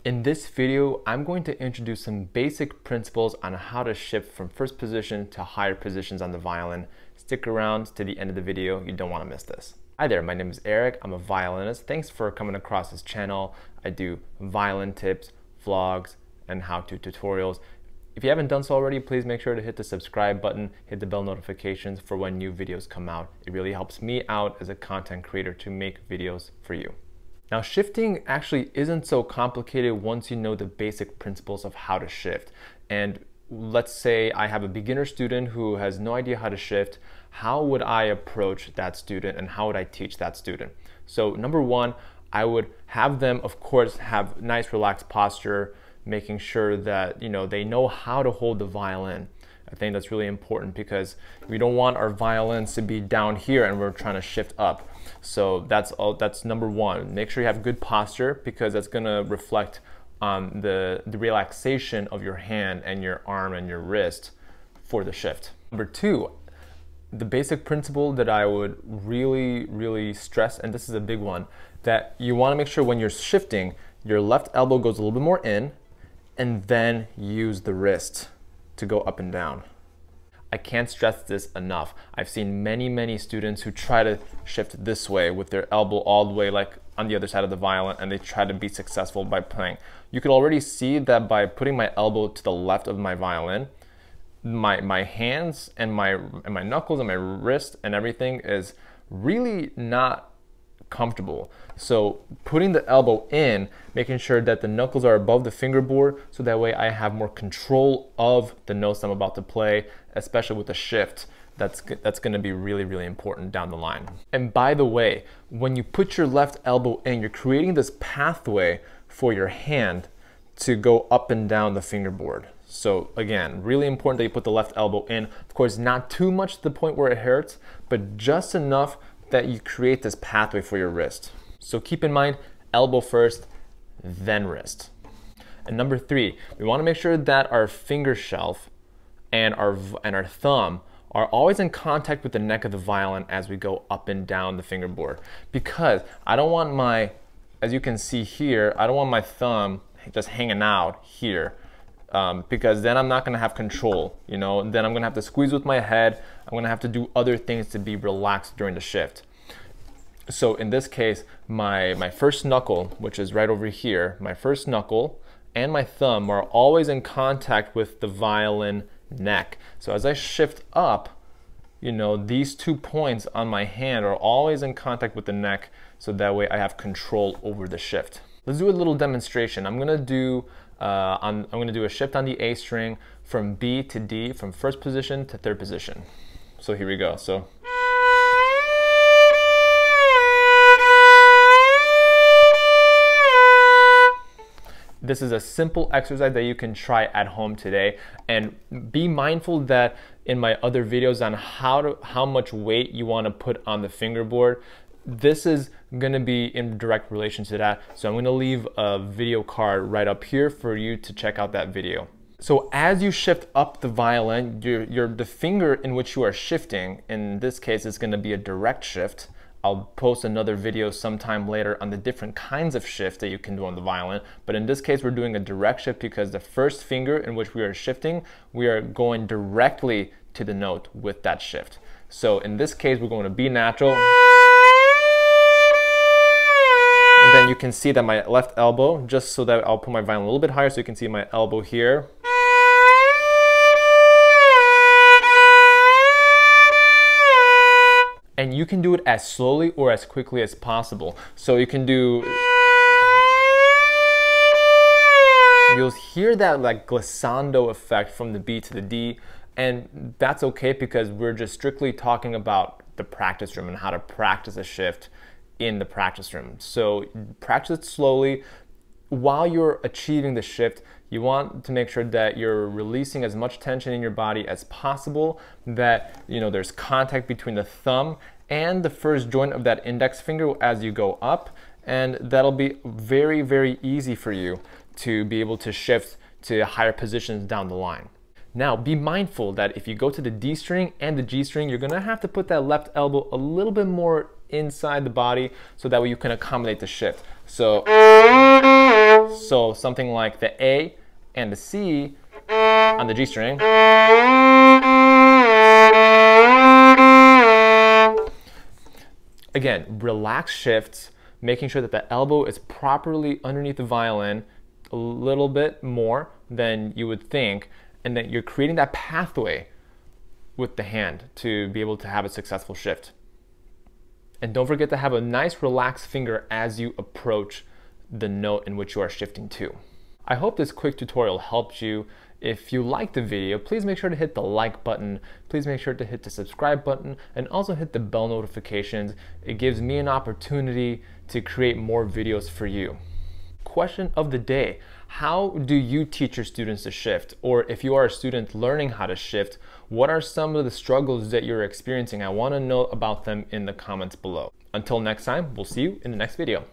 In this video, I'm going to introduce some basic principles on how to shift from first position to higher positions on the violin. Stick around to the end of the video, you don't want to miss this. Hi there, my name is Eric, I'm a violinist. Thanks for coming across this channel. I do violin tips, vlogs, and how-to tutorials. If you haven't done so already, please make sure to hit the subscribe button, hit the bell notifications for when new videos come out. It really helps me out as a content creator to make videos for you. Now, shifting actually isn't so complicated once you know the basic principles of how to shift. And let's say I have a beginner student who has no idea how to shift. How would I approach that student and how would I teach that student? So number one, I would have them, of course, have nice relaxed posture, making sure that they know how to hold the violin. I think that's really important because we don't want our violins to be down here and we're trying to shift up. So that's number one. Make sure you have good posture because that's going to reflect on the relaxation of your hand and your arm and your wrist for the shift. Number two, the basic principle that I would really stress, and this is a big one, that you want to make sure when you're shifting, your left elbow goes a little bit more in and then use the wrist to go up and down. I can't stress this enough. I've seen many students who try to shift this way with their elbow all the way like on the other side of the violin, and they try to be successful by playing. You could already see that by putting my elbow to the left of my violin, my hands and my knuckles and my wrist and everything is really not comfortable. So putting the elbow in, making sure that the knuckles are above the fingerboard, so that way I have more control of the notes I'm about to play, especially with the shift. That's going to be really important down the line. And by the way, when you put your left elbow in, you're creating this pathway for your hand to go up and down the fingerboard. So again, really important that you put the left elbow in. Of course, not too much to the point where it hurts, but just enough that you create this pathway for your wrist. So keep in mind, elbow first, then wrist. And number three, we want to make sure that our finger shelf and our thumb are always in contact with the neck of the violin as we go up and down the fingerboard. Because I don't want my, as you can see here, I don't want my thumb just hanging out here. Because then I'm not going to have control, then I'm going to have to squeeze with my head. I'm going to have to do other things to be relaxed during the shift. So in this case, my first knuckle, which is right over here, my first knuckle and my thumb are always in contact with the violin neck. So as I shift up, these 2 points on my hand are always in contact with the neck, so that way I have control over the shift. Let's do a little demonstration. I'm going to do a shift on the A string from B to D, from first position to third position. So here we go. So this is a simple exercise that you can try at home today, and be mindful that in my other videos on how much weight you want to put on the fingerboard, this is going to be in direct relation to that. So I'm going to leave a video card right up here for you to check out that video. So as you shift up the violin, the finger in which you are shifting, in this case, is going to be a direct shift. I'll post another video sometime later on the different kinds of shifts that you can do on the violin. But in this case, we're doing a direct shift because the first finger in which we are shifting, we are going directly to the note with that shift. So in this case, we're going to B natural. And then you can see that my left elbow, just so that I'll put my violin a little bit higher so you can see my elbow here. And you can do it as slowly or as quickly as possible. So you can do, you'll hear that like glissando effect from the B to the D, and that's okay because we're just strictly talking about the practice room and how to practice a shift in the practice room. So practice it slowly. While you're achieving the shift, you want to make sure that you're releasing as much tension in your body as possible, that there's contact between the thumb and the first joint of that index finger as you go up, and that'll be very easy for you to be able to shift to higher positions down the line. Now, be mindful that if you go to the D string and the G string, you're gonna have to put that left elbow a little bit more inside the body so that way you can accommodate the shift. So So something like the A and the C on the G string. Again, relaxed shifts, making sure that the elbow is properly underneath the violin, a little bit more than you would think, and then you're creating that pathway with the hand to be able to have a successful shift. And don't forget to have a nice relaxed finger as you approach the note in which you are shifting to. I hope this quick tutorial helped you. If you liked the video, please make sure to hit the like button. Please make sure to hit the subscribe button and also hit the bell notifications. It gives me an opportunity to create more videos for you. Question of the day: how do you teach your students to shift? Or if you are a student learning how to shift, what are some of the struggles that you're experiencing? I want to know about them in the comments below. Until next time, we'll see you in the next video.